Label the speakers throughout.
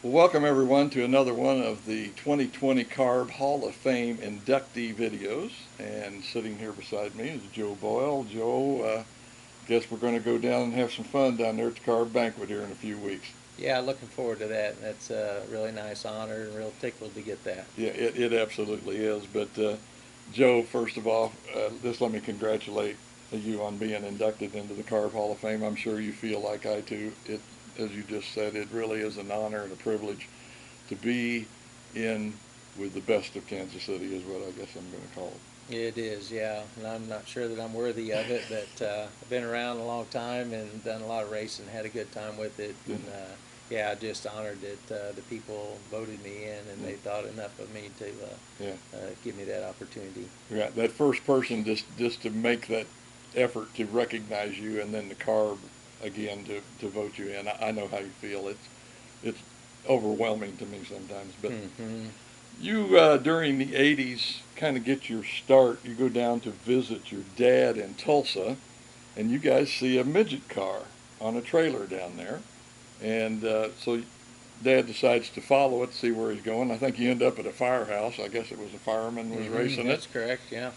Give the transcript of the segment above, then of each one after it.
Speaker 1: Welcome everyone to another one of the 2020 CARB Hall of Fame inductee videos. And sitting here beside me is Joe Boyle. Joe, guess we're going to go down and have some fun down there at the CARB banquet here in a few weeks.
Speaker 2: Yeah, looking forward to that. That's a really nice honor and real tickled to get that.
Speaker 1: Yeah, it absolutely is. But Joe, first of all, just let me congratulate you on being inducted into the CARB Hall of Fame. I'm sure you feel like I do. As you just said, it really is an honor and a privilege to be in with the best of Kansas City is what I guess I'm going to call it.
Speaker 2: It is, yeah, and I'm not sure that I'm worthy of it, but I've been around a long time and done a lot of racing, had a good time with it, and yeah, just honored that the people voted me in and they thought enough of me to give me that opportunity.
Speaker 1: Yeah, that first person just to make that effort to recognize you, and then the CARB again to vote you in. I know how you feel. It's overwhelming to me sometimes. But you during the '80s kind of get your start. You go down to visit your dad in Tulsa, and you guys see a midget car on a trailer down there, and so Dad decides to follow it, see where he's going. I think you end up at a firehouse. I guess it was a fireman was racing it.
Speaker 2: That's correct, yeah.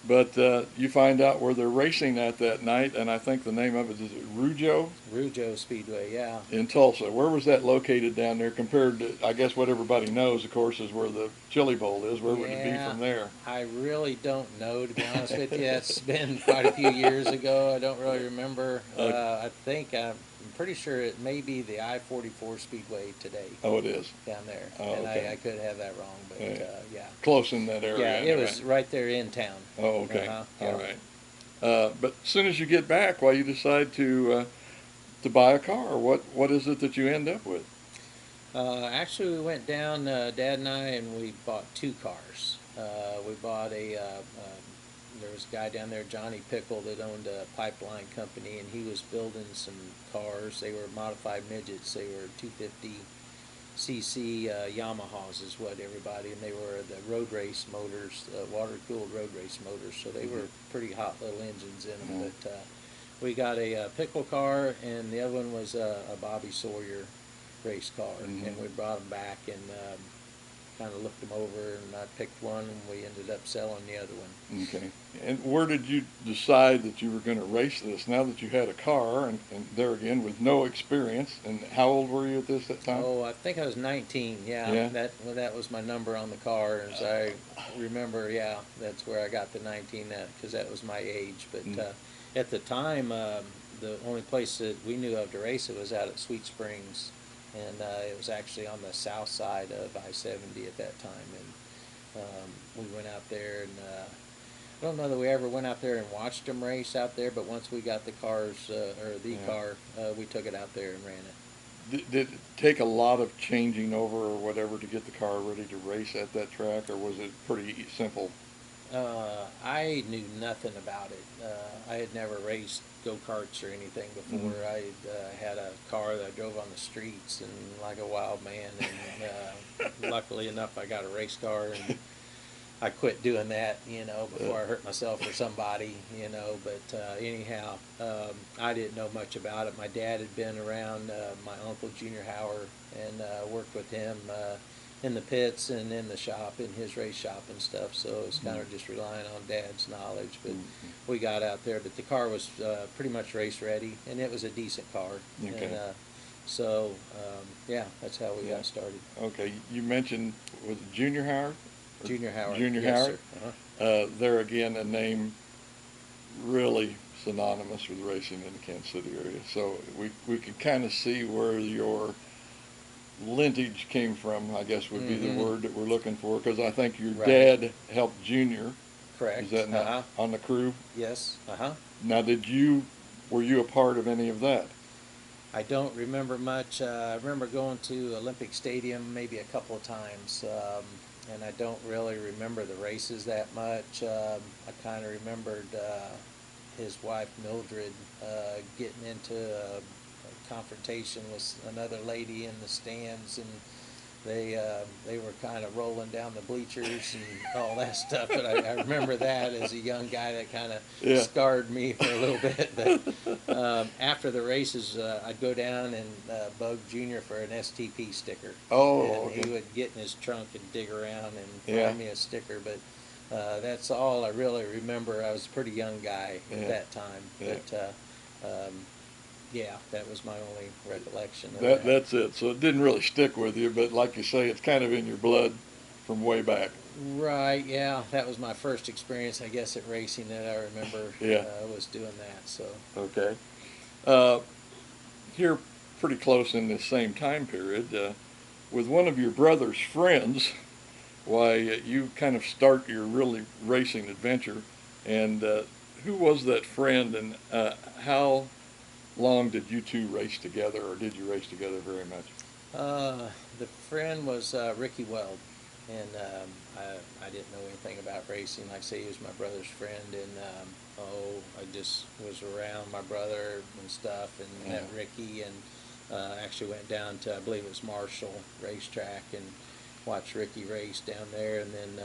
Speaker 1: But you find out where they're racing at that night, and I think the name of it is Rougeau?
Speaker 2: Rougeau Speedway, yeah.
Speaker 1: In Tulsa. Where was that located down there compared to, I guess what everybody knows, of course, is where the Chili Bowl is. Where would it be from there?
Speaker 2: I really don't know, to be honest with you. It's been quite a few years ago. I don't really remember. I think I'm pretty sure it may be the I-44 Speedway today.
Speaker 1: Oh, it is?
Speaker 2: Down there.
Speaker 1: Oh,
Speaker 2: and
Speaker 1: okay.
Speaker 2: I could have that wrong, but yeah.
Speaker 1: Close in that area.
Speaker 2: Yeah, it was right there in town.
Speaker 1: Oh, okay.
Speaker 2: Yeah.
Speaker 1: All right. But as soon as you get back, you decide to buy a car. What is it that you end up with?
Speaker 2: Actually, we went down, Dad and I, and we bought two cars. We bought there was a guy down there, Johnny Pickle, that owned a pipeline company, and he was building some cars. They were modified midgets. They were 250cc Yamahas is what everybody, and they were the road race motors, water-cooled road race motors, so they were pretty hot little engines in them. But we got a Pickle car, and the other one was a Bobby Sawyer race car, and we brought them back and kind of looked them over, and I picked one, and we ended up selling the other one.
Speaker 1: Okay. And where did you decide that you were going to race this? Now that you had a car, and there again with no experience, and how old were you at that time?
Speaker 2: Oh, I think I was 19. Yeah. That was my number on the car, as I remember. Yeah, that's where I got the 19 because that was my age. But at the time, the only place that we knew of to race it was out at Sweet Springs. And it was actually on the south side of I-70 at that time, and we went out there, and I don't know that we ever went out there and watched them race out there, but once we got the cars, car, we took it out there and ran it.
Speaker 1: Did it take a lot of changing over or whatever to get the car ready to race at that track, or was it pretty simple?
Speaker 2: I knew nothing about it. I had never raced go-karts or anything before. I had a car that I drove on the streets and like a wild man, and luckily enough I got a race car, and I quit doing that, before I hurt myself or somebody, but anyhow, I didn't know much about it. My dad had been around my uncle Junior Howard and worked with him in the pits and in the shop, in his race shop and stuff, so it was kind of just relying on Dad's knowledge. But we got out there, but the car was pretty much race ready, and it was a decent car.
Speaker 1: Okay.
Speaker 2: And so yeah, that's how we got started.
Speaker 1: Okay, you mentioned, was it Junior Howard?
Speaker 2: Junior Howard.
Speaker 1: Junior
Speaker 2: Yes,
Speaker 1: Howard?
Speaker 2: sir.
Speaker 1: There again, a name really synonymous with racing in the Kansas City area, so we can kind of see where your lineage came from, I guess would be the word that we're looking for, because I think your dad helped Junior.
Speaker 2: Correct.
Speaker 1: Is that not on the crew?
Speaker 2: Yes.
Speaker 1: Now, were you a part of any of that?
Speaker 2: I don't remember much. I remember going to Olympic Stadium maybe a couple of times, and I don't really remember the races that much. I kind of remembered his wife Mildred getting into confrontation with another lady in the stands, and they were kind of rolling down the bleachers and all that stuff. But I remember that as a young guy, that kind of
Speaker 1: Yeah.
Speaker 2: scarred me for a little bit. But after the races, I'd go down and bug Junior for an STP sticker.
Speaker 1: Oh,
Speaker 2: And
Speaker 1: okay.
Speaker 2: he would get in his trunk and dig around and
Speaker 1: Yeah.
Speaker 2: find me a sticker. But that's all I really remember. I was a pretty young guy
Speaker 1: Yeah.
Speaker 2: at that time.
Speaker 1: Yeah.
Speaker 2: But yeah, that was my only recollection of
Speaker 1: That's it. So it didn't really stick with you, but like you say, it's kind of in your blood from way back.
Speaker 2: Right, yeah, that was my first experience, I guess, at racing that I remember.
Speaker 1: Yeah.
Speaker 2: Was doing that. So
Speaker 1: Okay. Here, pretty close in this same time period, with one of your brother's friends, why you kind of start your really racing adventure. And who was that friend, and how long did you two race together, or did you race together very much?
Speaker 2: the friend was Ricky Weld, and I didn't know anything about racing. Like I say, he was my brother's friend, and I just was around my brother and stuff, and met Ricky, and actually went down to, I believe it was Marshall Racetrack, and watched Ricky race down there, and then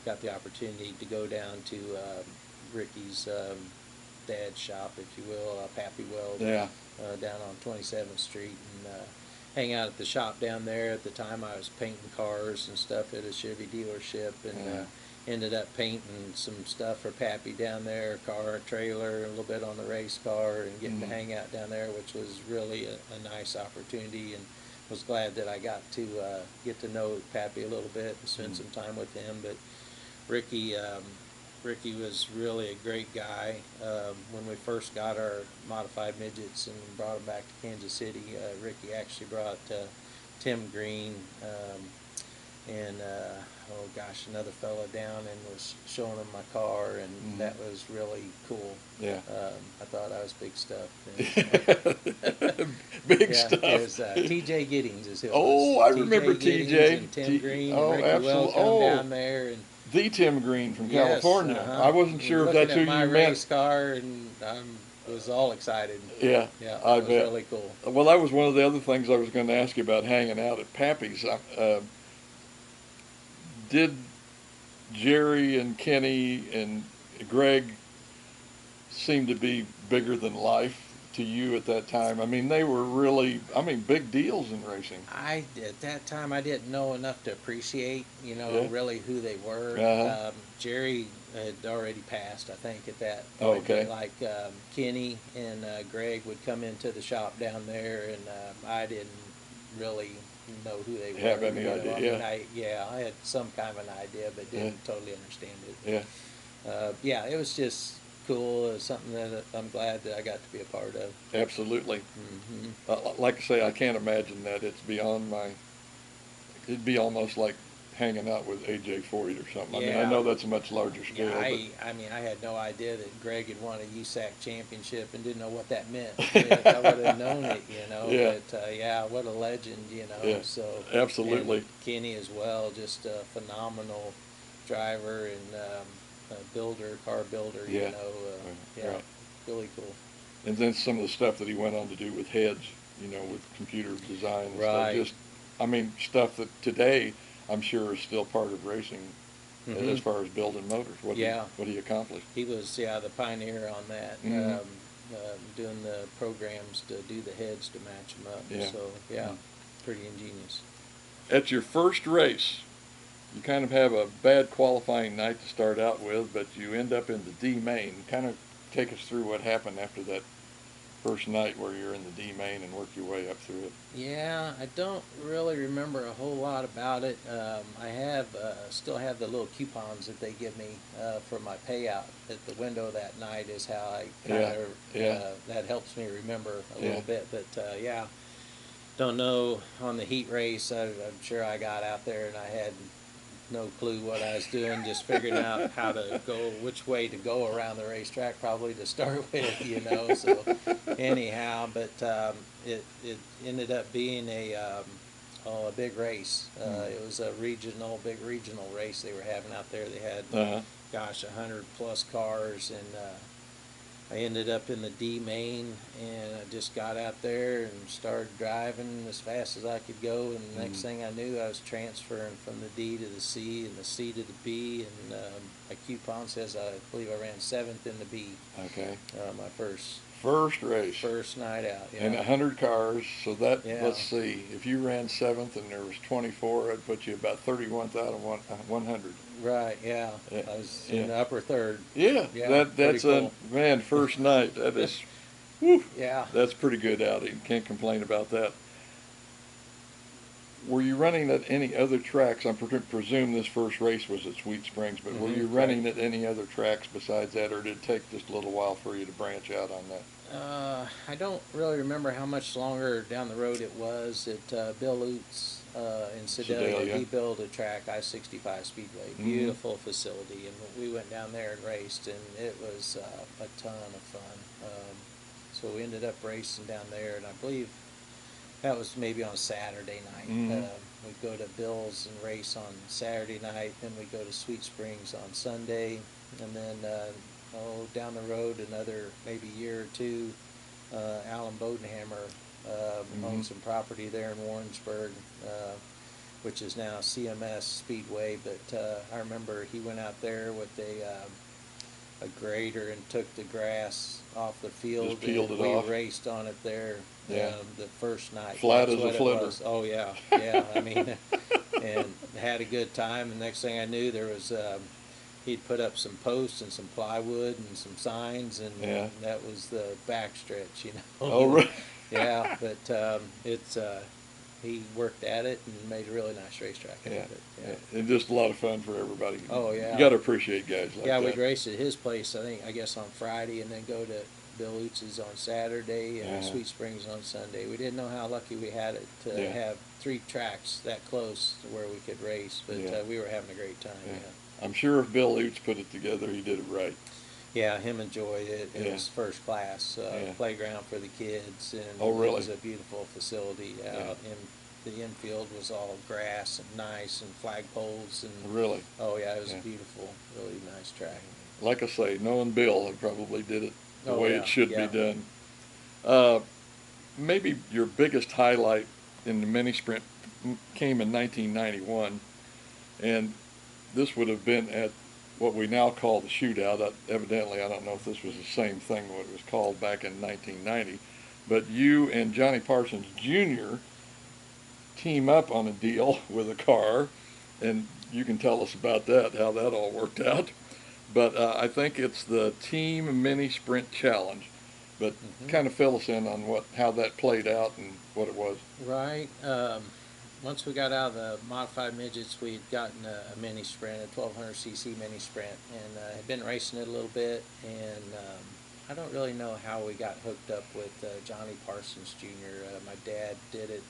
Speaker 2: got the opportunity to go down to Ricky's dad's shop, if you will, Pappy Weld, down on 27th Street, and hang out at the shop down there. At the time, I was painting cars and stuff at a Chevy dealership, and ended up painting some stuff for Pappy down there, a car, a trailer, a little bit on the race car, and getting to hang out down there, which was really a nice opportunity, and was glad that I got to get to know Pappy a little bit and spend some time with him. But Ricky was really a great guy. When we first got our modified midgets and brought them back to Kansas City, Ricky actually brought Tim Green and another fella down, and was showing him my car, and that was really cool.
Speaker 1: Yeah.
Speaker 2: I thought I was big stuff.
Speaker 1: Big stuff.
Speaker 2: It was T.J. Giddings is who it
Speaker 1: Oh,
Speaker 2: was.
Speaker 1: I remember T.J.
Speaker 2: And Tim Green
Speaker 1: Oh,
Speaker 2: and Ricky
Speaker 1: absolutely.
Speaker 2: Wells come down there, and
Speaker 1: The Tim Green from
Speaker 2: yes,
Speaker 1: California. I wasn't sure if that's who you
Speaker 2: my
Speaker 1: meant.
Speaker 2: race car, and I was all excited.
Speaker 1: Yeah,
Speaker 2: Yeah,
Speaker 1: I
Speaker 2: it was
Speaker 1: bet.
Speaker 2: really cool.
Speaker 1: Well, that was one of the other things I was going to ask you about hanging out at Pappy's. Did Jerry and Kenny and Greg seem to be bigger than life to you at that time? I mean, they were really, big deals in racing.
Speaker 2: At that time, I didn't know enough to appreciate, really who they were. Jerry had already passed, I think, at that point.
Speaker 1: Okay.
Speaker 2: But like Kenny and Greg would come into the shop down there, and I didn't really know who they were.
Speaker 1: Have any idea?
Speaker 2: I had some kind of an idea, but didn't totally understand it.
Speaker 1: Yeah.
Speaker 2: It was just cool. It was something that I'm glad that I got to be a part of.
Speaker 1: Absolutely. Like I say, I can't imagine that. It's beyond it'd be almost like hanging out with A.J. Foyt or something. I mean, I know that's a much larger scale.
Speaker 2: I had no idea that Greg had won a USAC championship and didn't know what that meant. If I would have known it,
Speaker 1: Yeah.
Speaker 2: But what a legend,
Speaker 1: Yeah.
Speaker 2: So
Speaker 1: Absolutely.
Speaker 2: and Kenny as well, just a phenomenal driver and car builder.
Speaker 1: Yeah. Right.
Speaker 2: Really cool.
Speaker 1: And then some of the stuff that he went on to do with heads, with computer design and
Speaker 2: Right.
Speaker 1: stuff. Stuff that today I'm sure is still part of racing as far as building motors. What he accomplished.
Speaker 2: He was, the pioneer on that, doing the programs to do the heads to match them up.
Speaker 1: Yeah.
Speaker 2: So, pretty ingenious.
Speaker 1: At your first race, you kind of have a bad qualifying night to start out with, but you end up in the D main. Kind of take us through what happened after that first night where you're in the D main and work your way up through it.
Speaker 2: Yeah, I don't really remember a whole lot about it. I still have the little coupons that they give me for my payout at the window that night. Is how I kind of that helps me remember a little bit. But don't know on the heat race. I'm sure I got out there and I had no clue what I was doing, just figuring out how to go, which way to go around the racetrack probably to start with, so anyhow, but it ended up being a big race. It was a big regional race they were having out there. They had, 100 plus cars, and I ended up in the D main, and I just got out there and started driving as fast as I could go. And the next thing I knew, I was transferring from the D to the C and the C to the B. And my coupon says I believe I ran 7th in the B.
Speaker 1: Okay.
Speaker 2: My first
Speaker 1: Race.
Speaker 2: first night out. Yeah.
Speaker 1: And 100 cars. So that,
Speaker 2: Yeah.
Speaker 1: let's see, if you ran 7th and there was 24, that'd put you about 31th out of 100.
Speaker 2: Right. Yeah.
Speaker 1: Yeah.
Speaker 2: I was in the upper third.
Speaker 1: Yeah.
Speaker 2: Yeah,
Speaker 1: That's
Speaker 2: pretty cool.
Speaker 1: man, first night. That is, whew,
Speaker 2: Yeah.
Speaker 1: that's pretty good outing. Can't complain about that. Were you running at any other tracks? I presume this first race was at Sweet Springs, but were you running at any other tracks besides that, or did it take just a little while for you to branch out on that?
Speaker 2: I don't really remember how much longer down the road it was. At Bill Lutz in Sedalia, he built a track, I-65 Speedway. Beautiful facility, and we went down there and raced, and it was a ton of fun. So we ended up racing down there, and I believe that was maybe on Saturday night. We'd go to Bill's and race on Saturday night, then we'd go to Sweet Springs on Sunday, and then down the road another maybe year or two, Alan Bodenhammer owned some property there in Warrensburg, which is now CMS Speedway. But I remember he went out there with a grader and took the grass off the field.
Speaker 1: Just peeled it
Speaker 2: we
Speaker 1: off.
Speaker 2: Raced on it there.
Speaker 1: Yeah.
Speaker 2: The first night.
Speaker 1: Flat
Speaker 2: That's
Speaker 1: as a
Speaker 2: what it
Speaker 1: flitter.
Speaker 2: was. Oh yeah, yeah. I mean, and had a good time. The next thing I knew, there was he'd put up some posts and some plywood and some signs, and that was the backstretch, you know.
Speaker 1: Oh, really?
Speaker 2: Yeah, but he worked at it and made a really nice racetrack out of it. Yeah.
Speaker 1: And just a lot of fun for everybody.
Speaker 2: Oh yeah.
Speaker 1: You got to appreciate guys like that.
Speaker 2: Yeah, we'd race at his place, I guess on Friday, and then go to Bill Lutz's on Saturday and Sweet Springs on Sunday. We didn't know how lucky we had it to have 3 tracks that close to where we could race, but we were having a great time. Yeah.
Speaker 1: I'm sure if Bill Lutz put it together, he did it right.
Speaker 2: Yeah, him enjoyed it. It was first class playground for the kids, and
Speaker 1: really?
Speaker 2: It was a beautiful facility out. And the infield was all grass and nice and flagpoles and
Speaker 1: really.
Speaker 2: Oh yeah, it was a beautiful, really nice track.
Speaker 1: Like I say, knowing Bill, he probably did it the way it should be done. Maybe your biggest highlight in the mini sprint came in 1991, and this would have been at what we now call the shootout. Evidently, I don't know if this was the same thing what it was called back in 1990, but you and Johnny Parsons Jr. team up on a deal with a car, and you can tell us about that, how that all worked out. But I think it's the Team Mini Sprint Challenge. But kind of fill us in on how that played out and what it was.
Speaker 2: Right. Once we got out of the modified midgets, we had gotten a mini sprint, a 1200cc mini sprint, and had been racing it a little bit. And I don't really know how we got hooked up with Johnny Parsons Jr. My dad did it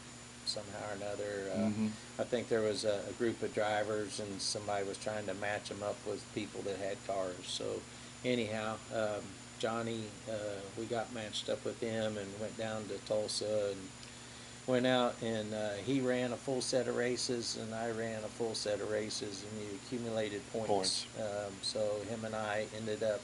Speaker 2: somehow or another. I think there was a group of drivers, and somebody was trying to match them up with people that had cars. So anyhow, Johnny, we got matched up with him and went down to Tulsa and went out, and he ran a full set of races and I ran a full set of races, and we accumulated points. So him and I ended up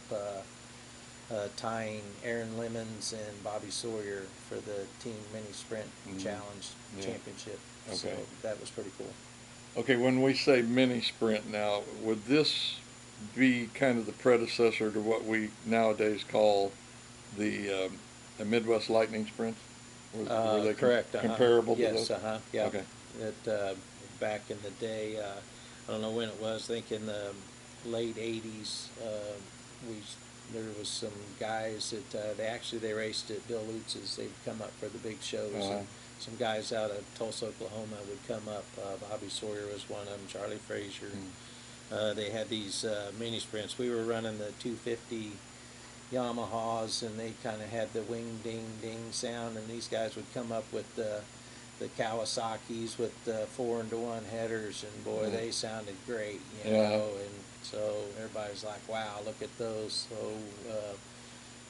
Speaker 2: tying Aaron Lemons and Bobby Sawyer for the Team Mini Sprint Challenge Championship.
Speaker 1: Okay.
Speaker 2: So that was pretty cool.
Speaker 1: Okay, when we say mini sprint now, would this be kind of the predecessor to what we nowadays call the Midwest Lightning Sprints? Were they
Speaker 2: correct.
Speaker 1: Comparable to those?
Speaker 2: Yes, yeah.
Speaker 1: Okay.
Speaker 2: Back in the day, I don't know when it was, I think in the late 80s, there was some guys that they raced at Bill Lutz's. They'd come up for the big shows. And some guys out of Tulsa, Oklahoma would come up. Bobby Sawyer was one of them, Charlie Frazier. They had these mini sprints. We were running the 250 Yamahas, and they kind of had the wing ding ding sound, and these guys would come up with the Kawasaki's with the 4-to-1 headers, and boy, they sounded great, you know. And so everybody's like, wow, look at those. So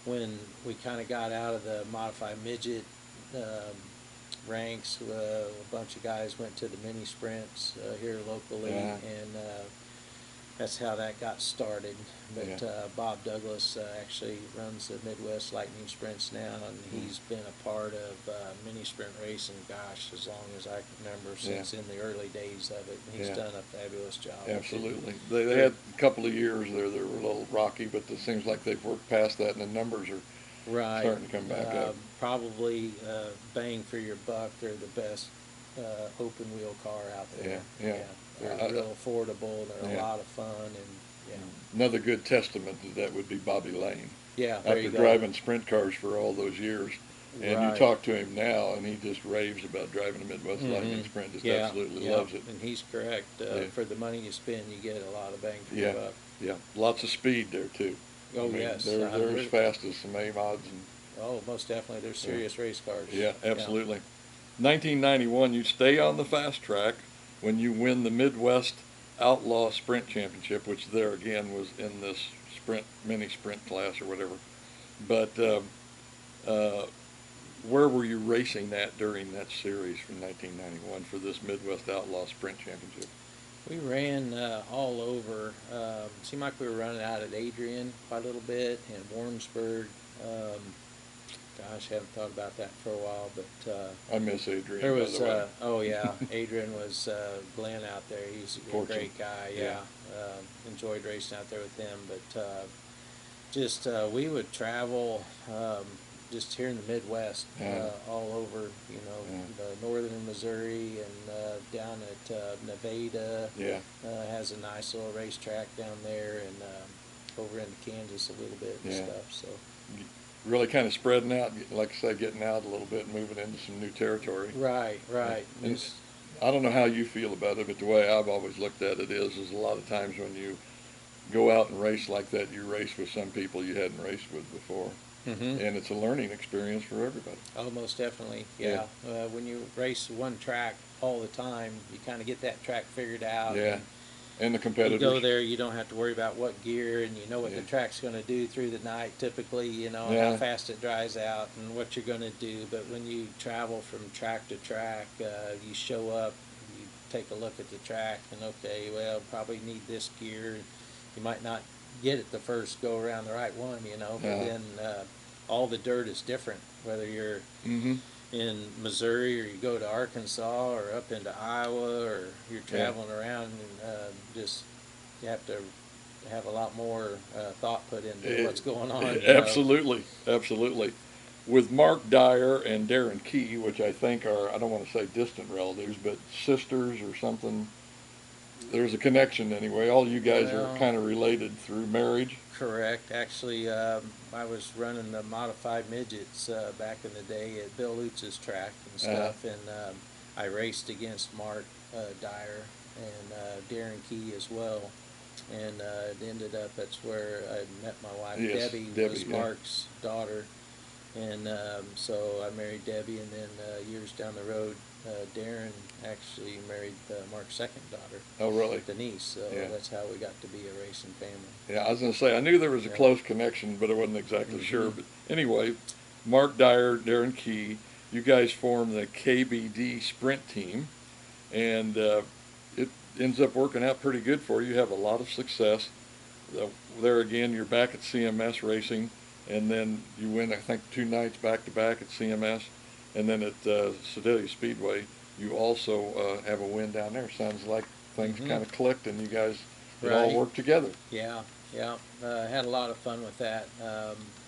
Speaker 2: when we kind of got out of the modified midget ranks, a bunch of guys went to the mini sprints here locally, and that's how that got started. But
Speaker 1: Yeah.
Speaker 2: Bob Douglas actually runs the Midwest Lightning Sprints now, and he's been a part of mini sprint racing, gosh, as long as I can remember, since in the early days of it. And he's done a fabulous job.
Speaker 1: Absolutely. They had a couple of years there that were a little rocky, but it seems like they've worked past that, and the numbers are starting to come back up.
Speaker 2: Probably bang for your buck, they're the best open wheel car out there.
Speaker 1: Yeah.
Speaker 2: They're real affordable. They're a lot of fun, and
Speaker 1: Another good testament to that would be Bobby Lane.
Speaker 2: yeah. There
Speaker 1: After
Speaker 2: you go.
Speaker 1: driving sprint cars for all those years, and you
Speaker 2: Right.
Speaker 1: talk to him now, and he just raves about driving a Midwest Lightning Sprint. Just absolutely loves it.
Speaker 2: And he's correct. For the money you spend, you get a lot of bang for
Speaker 1: Yeah.
Speaker 2: your buck.
Speaker 1: Yeah, lots of speed there too.
Speaker 2: Oh,
Speaker 1: I mean,
Speaker 2: yes.
Speaker 1: they're as fast as some A-mods.
Speaker 2: Oh, most definitely. They're serious race cars.
Speaker 1: Yeah, absolutely. 1991, you stay on the fast track when you win the Midwest Outlaw Sprint Championship, which there again was in this mini sprint class or whatever. But where were you racing that during that series from 1991 for this Midwest Outlaw Sprint Championship?
Speaker 2: We ran all over. Seemed like we were running out at Adrian quite a little bit, and Warrensburg. Gosh, I haven't thought about that for a while, but
Speaker 1: I miss Adrian.
Speaker 2: there was.
Speaker 1: By the way.
Speaker 2: Oh yeah, Adrian was Glenn out there. He's a great guy. Yeah, enjoyed racing out there with him. But just we would travel. Just here in the Midwest, all over, the northern Missouri and down at Nevada. Has a nice little racetrack down there, and over into Kansas a little bit and stuff. So
Speaker 1: really kind of spreading out, like I say, getting out a little bit and moving into some new territory.
Speaker 2: Right.
Speaker 1: And I don't know how you feel about it, but the way I've always looked at it is a lot of times when you go out and race like that, you race with some people you hadn't raced with before. And it's a learning experience for everybody.
Speaker 2: Oh, most definitely, yeah. When you race one track all the time, you kind of get that track figured out.
Speaker 1: Yeah, and the competitors.
Speaker 2: You go there, you don't have to worry about what gear, and you know what the track's going to do through the night, typically, and how fast it dries out and what you're going to do. But when you travel from track to track, you show up, you take a look at the track, and okay, well, probably need this gear. You might not get it the first go around the right one, but then all the dirt is different, whether you're in Missouri or you go to Arkansas or up into Iowa or you're traveling around, and just you have to have a lot more thought put into what's going on.
Speaker 1: Absolutely. With Mark Dyer and Darren Key, which I think are, I don't want to say distant relatives, but sisters or something. There's a connection anyway. All you guys are kind of related through marriage.
Speaker 2: Correct. Actually, I was running the modified midgets back in the day at Bill Lutz's track and stuff, and I raced against Mark Dyer and Darren Key as well. And it ended up, that's where I met my wife. Debbie was Mark's daughter. And so I married Debbie, and then years down the road, Darren actually married Mark's second daughter.
Speaker 1: Oh, really?
Speaker 2: Denise. So that's how we got to be a racing family.
Speaker 1: Yeah, I was going to say, I knew there was a close connection, but I wasn't exactly sure. But anyway, Mark Dyer, Darren Key, you guys formed the KBD sprint team, and it ends up working out pretty good for you. You have a lot of success. There again, you're back at CMS racing. And then you win, I think, 2 nights back-to-back at CMS. And then at Sedalia Speedway, you also have a win down there. Sounds like things kind of clicked and you guys all worked together.
Speaker 2: Yeah. Had a lot of fun with that.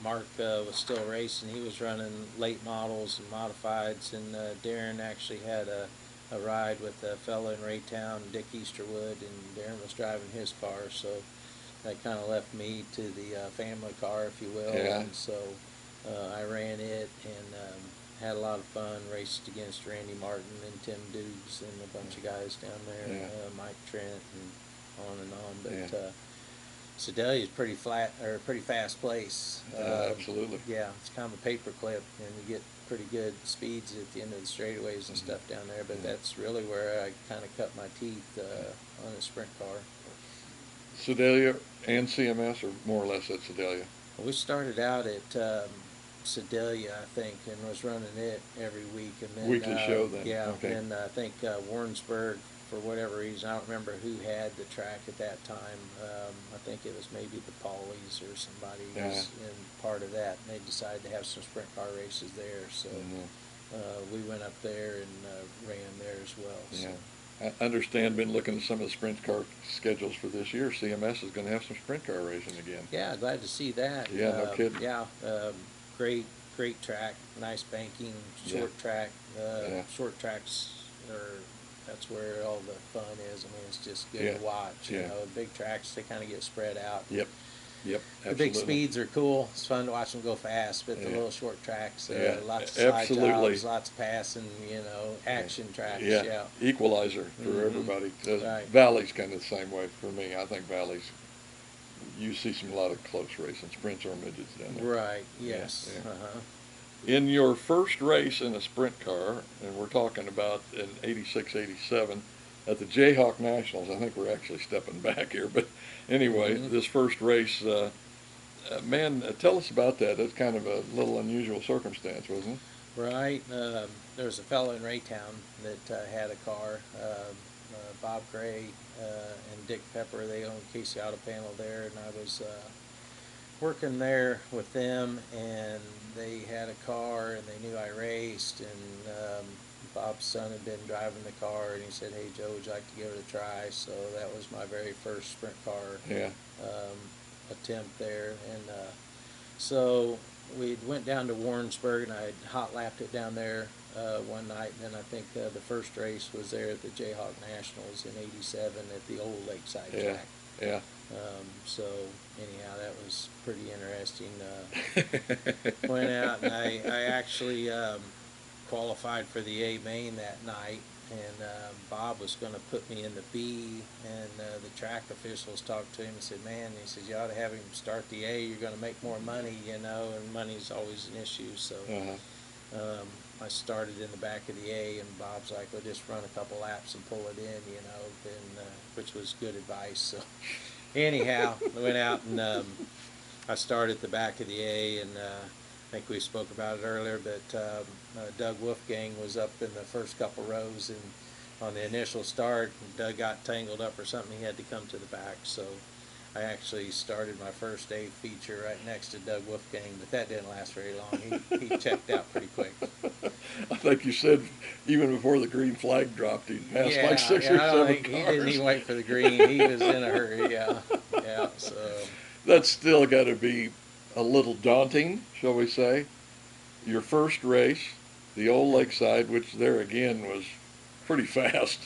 Speaker 2: Mark was still racing. He was running late models and modifieds. And Darren actually had a ride with a fella in Raytown, Dick Easterwood, and Darren was driving his car. So that kind of left me to the family car, if you will. And so I ran it and had a lot of fun, raced against Randy Martin and Tim Dukes and a bunch of guys down there, Mike Trent and on. But Sedalia is pretty fast place.
Speaker 1: Absolutely.
Speaker 2: Yeah, it's kind of a paper clip, and you get pretty good speeds at the end of the straightaways and stuff down there. But that's really where I kind of cut my teeth on a sprint car.
Speaker 1: Sedalia and CMS, or more or less at Sedalia?
Speaker 2: We started out at Sedalia, I think, and was running it every week. And then,
Speaker 1: weekly show then?
Speaker 2: Yeah, and I think Warrensburg for whatever reason, I don't remember who had the track at that time. I think it was maybe the Paulies or somebody was in part of that, and they decided to have some sprint car races there. So we went up there and ran there as well.
Speaker 1: Yeah.
Speaker 2: So.
Speaker 1: I understand, been looking at some of the sprint car schedules for this year. CMS is going to have some sprint car racing again.
Speaker 2: Yeah, glad to see that.
Speaker 1: Yeah, no kidding.
Speaker 2: Yeah, great track, nice banking, short track. Short tracks that's where all the fun is. I mean, it's just good to watch. You know, big tracks, they kind of get spread out.
Speaker 1: Yep, absolutely.
Speaker 2: The big speeds are cool. It's fun to watch them go fast, but the little short tracks, lots of side jobs, lots of passing, action tracks. Yeah.
Speaker 1: Equalizer for everybody. Valley's kind of the same way for me. I think Valley's, you see a lot of close racing, sprints or midgets down there.
Speaker 2: Right, yes.
Speaker 1: In your first race in a sprint car, and we're talking about in 86, 87, at the Jayhawk Nationals, I think we're actually stepping back here, but anyway, this first race, man, tell us about that. That's kind of a little unusual circumstance, wasn't it?
Speaker 2: Right. There was a fellow in Raytown that had a car, Bob Gray and Dick Pepper. They owned Casey Auto Panel there, and I was working there with them, and they had a car, and they knew I raced, and Bob's son had been driving the car, and he said, "Hey Joe, would you like to give it a try?" So that was my very first sprint car attempt there, and so we went down to Warrensburg, and I hot lapped it down there one night, and then I think the first race was there at the Jayhawk Nationals in '87 at the old Lakeside track.
Speaker 1: Yeah.
Speaker 2: So anyhow, that was pretty interesting. Went out, and I actually qualified for the A main that night, and Bob was going to put me in the B, and the track officials talked to him and said, "Man," he said, "you ought to have him start the A. You're going to make more money, and money's always an issue." So I started in the back of the A, and Bob's like, "Well, just run a couple laps and pull it in," which was good advice. So anyhow, I went out, and I started at the back of the A, and I think we spoke about it earlier, but Doug Wolfgang was up in the first couple rows, and on the initial start, Doug got tangled up or something. He had to come to the back, so I actually started my first A feature right next to Doug Wolfgang, but that didn't last very long. He checked out pretty quick.
Speaker 1: I think you said even before the green flag dropped, he passed like six or seven cars.
Speaker 2: He didn't even wait for the green. He was in a hurry. Yeah. So
Speaker 1: that's still got to be a little daunting, shall we say? Your first race, the old Lakeside, which there again was pretty fast,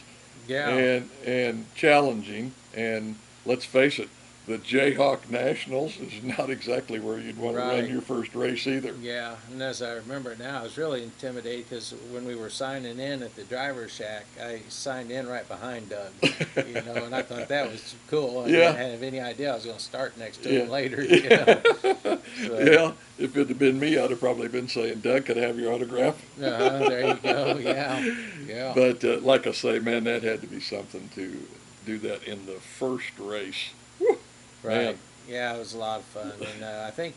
Speaker 1: and challenging, and let's face it, the Jayhawk Nationals is not exactly where you'd want to run your first race either.
Speaker 2: Yeah, and as I remember now, I was really intimidated because when we were signing in at the driver's shack, I signed in right behind Doug, and I thought that was cool. I didn't have any idea I was going to start next to him later. So,
Speaker 1: yeah, if it had been me, I'd have probably been saying, "Doug, could I have your autograph?"
Speaker 2: There you go, yeah.
Speaker 1: But like I say, man, that had to be something to do that in the first race. Whew.
Speaker 2: Right.
Speaker 1: Man.
Speaker 2: Yeah, it was a lot of fun, and I think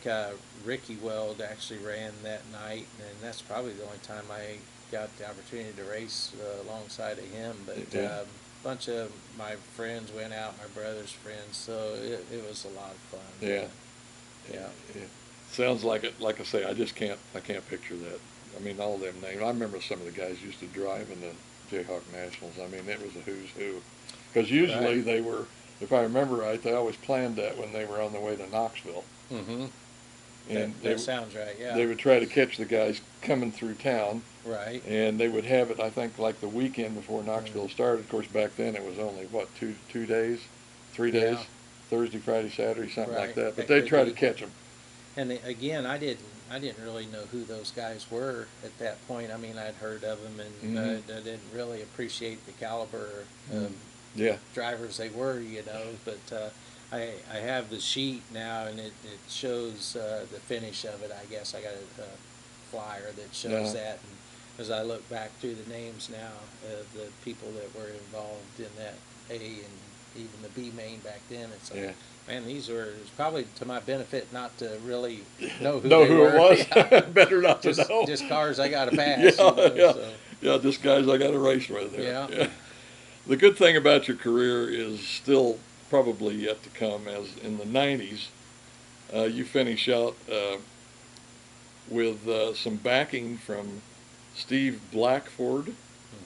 Speaker 2: Ricky Weld actually ran that night, and that's probably the only time I got the opportunity to race alongside of him. But a bunch of my friends went out, my brother's friends, so it was a lot of fun.
Speaker 1: Yeah. Sounds like it. Like I say, I can't picture that. I mean, all them names. I remember some of the guys used to drive in the Jayhawk Nationals. I mean, it was a who's who, because usually they were. If I remember right, they always planned that when they were on their way to Knoxville.
Speaker 2: Mm-hmm.
Speaker 1: And
Speaker 2: that sounds right, yeah.
Speaker 1: They would try to catch the guys coming through town.
Speaker 2: Right.
Speaker 1: And they would have it, I think, like the weekend before Knoxville started. Of course, back then it was only, two days? 3 days? Thursday, Friday, Saturday, something like that. But they'd try to catch them.
Speaker 2: And again, I didn't really know who those guys were at that point. I mean, I'd heard of them, and I didn't really appreciate the caliber of drivers they were, but I have the sheet now, and it shows the finish of it. I guess I got a flyer that shows that, and as I look back through the names now of the people that were involved in that A and even the B main back then, it's like, man, it's probably to my benefit not to really know who they were.
Speaker 1: It was. Better not to know.
Speaker 2: Just cars I got to pass. So.
Speaker 1: Yeah, just guys I got to race with there.
Speaker 2: Yeah.
Speaker 1: The good thing about your career is still probably yet to come, as in the 90s, you finish out with some backing from Steve Blackford,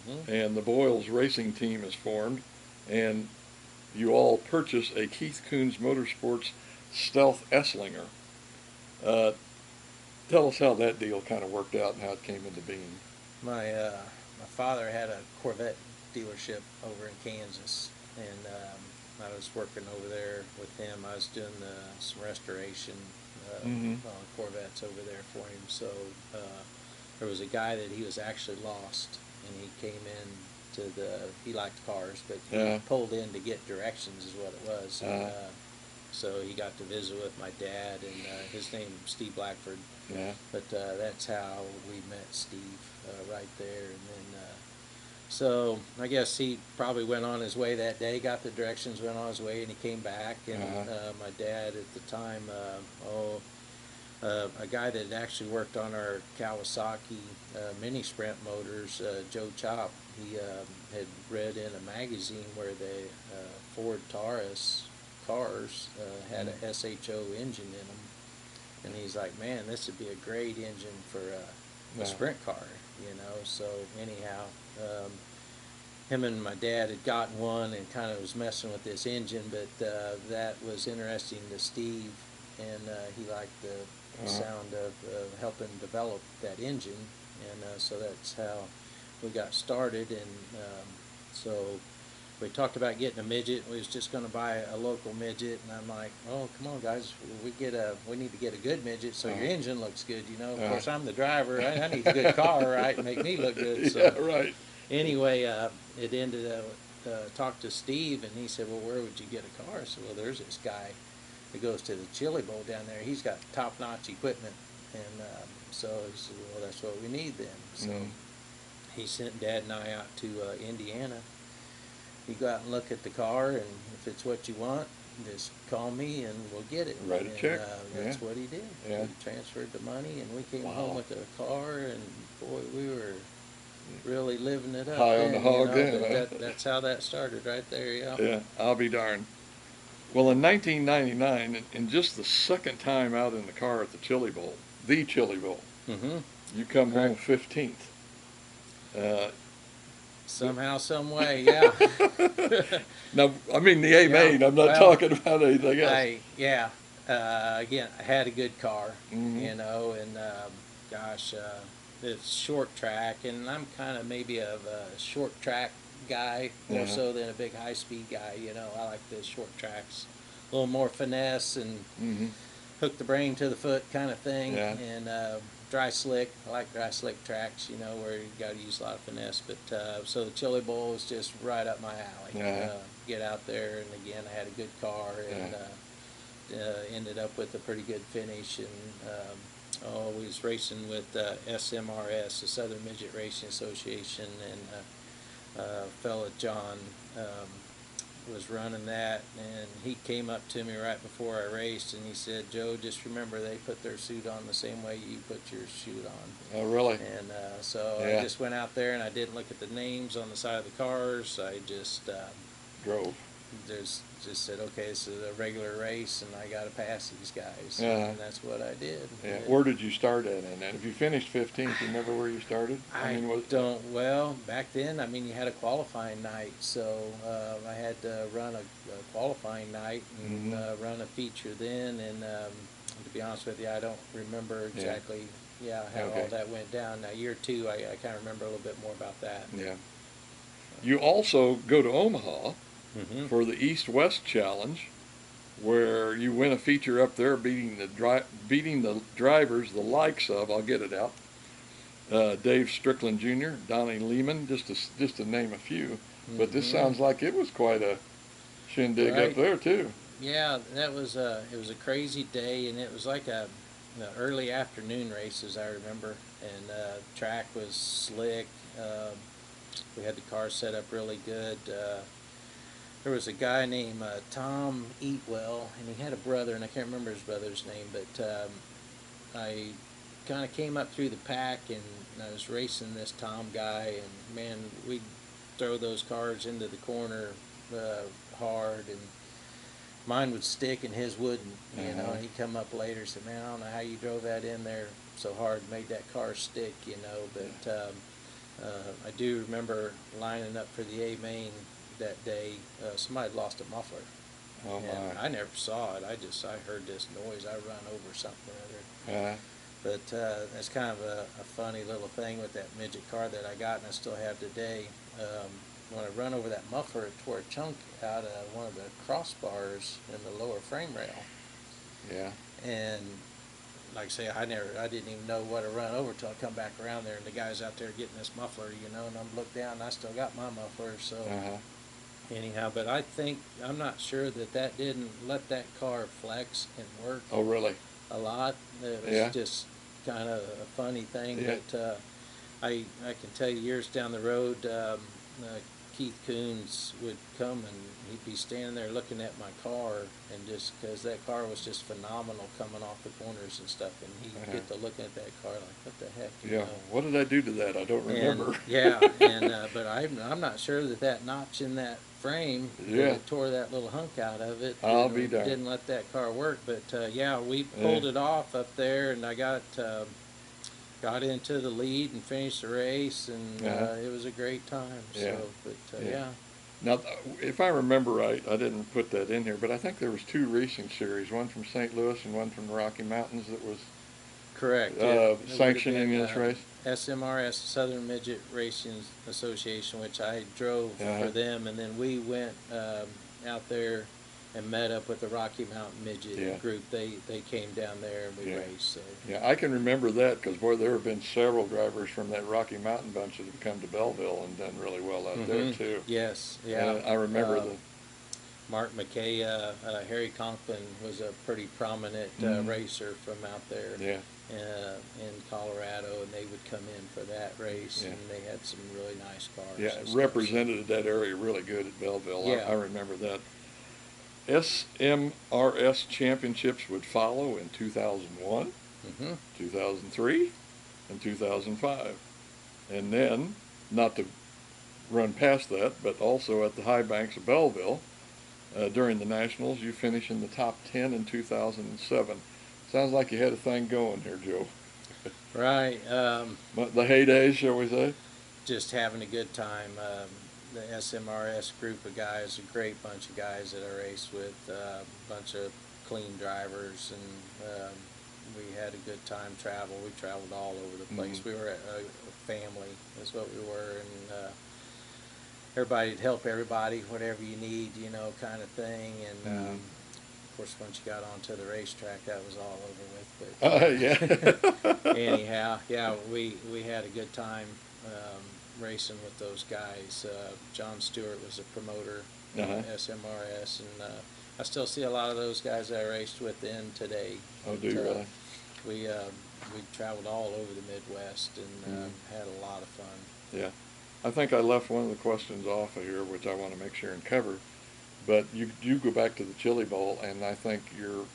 Speaker 2: Hmm.
Speaker 1: and the Boyles racing team is formed, and you all purchase a Keith Kunz Motorsports Stealth Esslinger. Uh, Tell us how that deal kind of worked out and how it came into being.
Speaker 2: My father had a Corvette dealership over in Kansas, and I was working over there with him. I was doing some restoration
Speaker 1: Mm-hmm.
Speaker 2: on Corvettes over there for him. So there was a guy that he was actually lost, and he came in to he liked cars, but he pulled in to get directions is what it was. And, so he got to visit with my dad, and his name was Steve Blackford.
Speaker 1: Yeah.
Speaker 2: But that's how we met Steve right there. And then, so I guess he probably went on his way that day, got the directions, went on his way, and he came back. And my dad at the time, a guy that had actually worked on our Kawasaki mini sprint motors, Joe Chop, he had read in a magazine where the Ford Taurus cars had a SHO engine in them. And he's like, man, this would be a great engine for a sprint car, you know. So anyhow, him and my dad had gotten one and kind of was messing with this engine, but that was interesting to Steve, and he liked the sound of helping develop that engine, and so that's how we got started. And so we talked about getting a midget. We was just going to buy a local midget, and I'm like, "Oh, come on, guys, we need to get a good midget so your engine looks good, you know." Of course, I'm the driver. I need a good car, right, and make me look good. So,
Speaker 1: Yeah, right.
Speaker 2: anyway, it ended up talked to Steve, and he said, "Well, where would you get a car?" I said, "Well, there's this guy that goes to the Chili Bowl down there. He's got top-notch equipment," and so he said, "Well, that's what we need then." So he sent Dad and I out to Indiana. You go out and look at the car, and if it's what you want, just call me and we'll get it.
Speaker 1: Write a check.
Speaker 2: That's what he did.
Speaker 1: Yeah.
Speaker 2: He transferred the money, and we came home with a car, and boy, we were really living it up.
Speaker 1: High on the hog then,
Speaker 2: but that's how that started right there, yeah.
Speaker 1: Yeah, I'll be darned. Well, in 1999, in just the second time out in the car at the Chili Bowl,
Speaker 2: Mm-hmm.
Speaker 1: you come home 15th.
Speaker 2: Somehow, some way, yeah.
Speaker 1: Now, I mean the A main. I'm not talking about anything else.
Speaker 2: Again, I had a good car,
Speaker 1: Mm-hmm.
Speaker 2: you know, and gosh, it's short track, and I'm kind of maybe of a short track guy more so than a big high speed guy. You know, I like the short tracks, a little more finesse and hook the brain to the foot kind of thing, and dry slick. I like dry slick tracks, you know, where you got to use a lot of finesse. But so the Chili Bowl was just right up my alley. Get out there, and again, I had a good car, and ended up with a pretty good finish. And we was racing with SMRS, the Southern Midget Racing Association, and fella John was running that, and he came up to me right before I raced, and he said, "Joe, just remember they put their suit on the same way you put your suit on."
Speaker 1: Oh, really?
Speaker 2: And so I just went out there, and I didn't look at the names on the side of the cars. I just
Speaker 1: drove.
Speaker 2: Just said, okay, this is a regular race, and I got to pass these guys, and that's what I did.
Speaker 1: Yeah. Where did you start at? And if you finished 15th, you remember where you started?
Speaker 2: Well, back then, I mean, you had a qualifying night, so I had to run a qualifying night and run a feature then, and to be honest with you, I don't remember exactly how all that went down. Now, year two, I kind of remember a little bit more about that.
Speaker 1: Yeah. You also go to Omaha for the East-West Challenge, where you win a feature up there, beating the drivers the likes of, I'll get it out, Dave Strickland Jr., Donnie Lehman, just to name a few. But this sounds like it was quite a shindig up there too.
Speaker 2: Yeah, that was it was a crazy day, and it was like the early afternoon races, I remember, and track was slick. We had the car set up really good. There was a guy named Tom Eatwell, and he had a brother, and I can't remember his brother's name, but I kind of came up through the pack, and I was racing this Tom guy, and man, we throw those cars into the corner hard, and mine would stick and his wouldn't, you know. And he'd come up later and said, man, I don't know how you drove that in there so hard, made that car stick, you know. But I do remember lining up for the A main that day. Somebody had lost a muffler.
Speaker 1: Oh
Speaker 2: And
Speaker 1: my.
Speaker 2: I never saw it. I heard this noise. I run over something or other. But that's kind of a funny little thing with that midget car that I got and I still have today. When I run over that muffler, it tore a chunk out of one of the crossbars in the lower frame rail.
Speaker 1: Yeah.
Speaker 2: And like I say, I didn't even know what to run over till I come back around there, and the guy's out there getting this muffler, you know, and I'm looked down and I still got my muffler. So anyhow, but I'm not sure that didn't let that car flex and work.
Speaker 1: Oh, really?
Speaker 2: A lot. It was just kind of a funny thing.
Speaker 1: Yeah.
Speaker 2: But I can tell you, years down the road, Keith Coons would come and he'd be standing there looking at my car, and just because that car was just phenomenal coming off the corners and stuff, and he'd get to looking at that car like, what the heck? You know?
Speaker 1: What did I do to that? I don't remember.
Speaker 2: But I'm not sure that notch in that frame that tore that little hunk out of it.
Speaker 1: I'll be darned.
Speaker 2: Didn't let that car work. But we pulled it off up there, and I got into the lead and finished the race, and it was a great time. So,
Speaker 1: Now, if I remember right, I didn't put that in here, but I think there was 2 racing series, one from St. Louis and one from the Rocky Mountains that was
Speaker 2: correct.
Speaker 1: Sanctioning this race.
Speaker 2: SMRS, Southern Midget Racing Association, which I drove for them, and then we went out there and met up with the Rocky Mountain Midget group. They came down there and we raced. So.
Speaker 1: Yeah, I can remember that because, boy, there have been several drivers from that Rocky Mountain bunch that have come to Belleville and done really well out there, too.
Speaker 2: Yes,
Speaker 1: I remember the
Speaker 2: Mark McKay, Harry Conklin was a pretty prominent racer from out there in Colorado, and they would come in for that race, and they had some really nice cars.
Speaker 1: Yeah, represented that area really good at Belleville.
Speaker 2: Yeah.
Speaker 1: I remember that. SMRS championships would follow in 2001, 2003, and 2005. And then, not to run past that, but also at the High Banks of Belleville, during the Nationals, you finished in the top 10 in 2007. Sounds like you had a thing going here, Joe.
Speaker 2: Right.
Speaker 1: The heydays, shall we say?
Speaker 2: Just having a good time. The SMRS group of guys, a great bunch of guys that I raced with, a bunch of clean drivers, and we had a good time travel. We traveled all over the place. We were a family, is what we were, and everybody'd help everybody, whatever you need, you know, kind of thing. And of course, once you got onto the racetrack, that was all over with. But anyhow, we had a good time racing with those guys. John Stewart was a promoter at SMRS, and I still see a lot of those guys that I raced with in today.
Speaker 1: Oh, do you really?
Speaker 2: We traveled all over the Midwest and had a lot of fun.
Speaker 1: Yeah. I think I left one of the questions off of here, which I want to make sure and cover. But you go back to the Chili Bowl, and I think your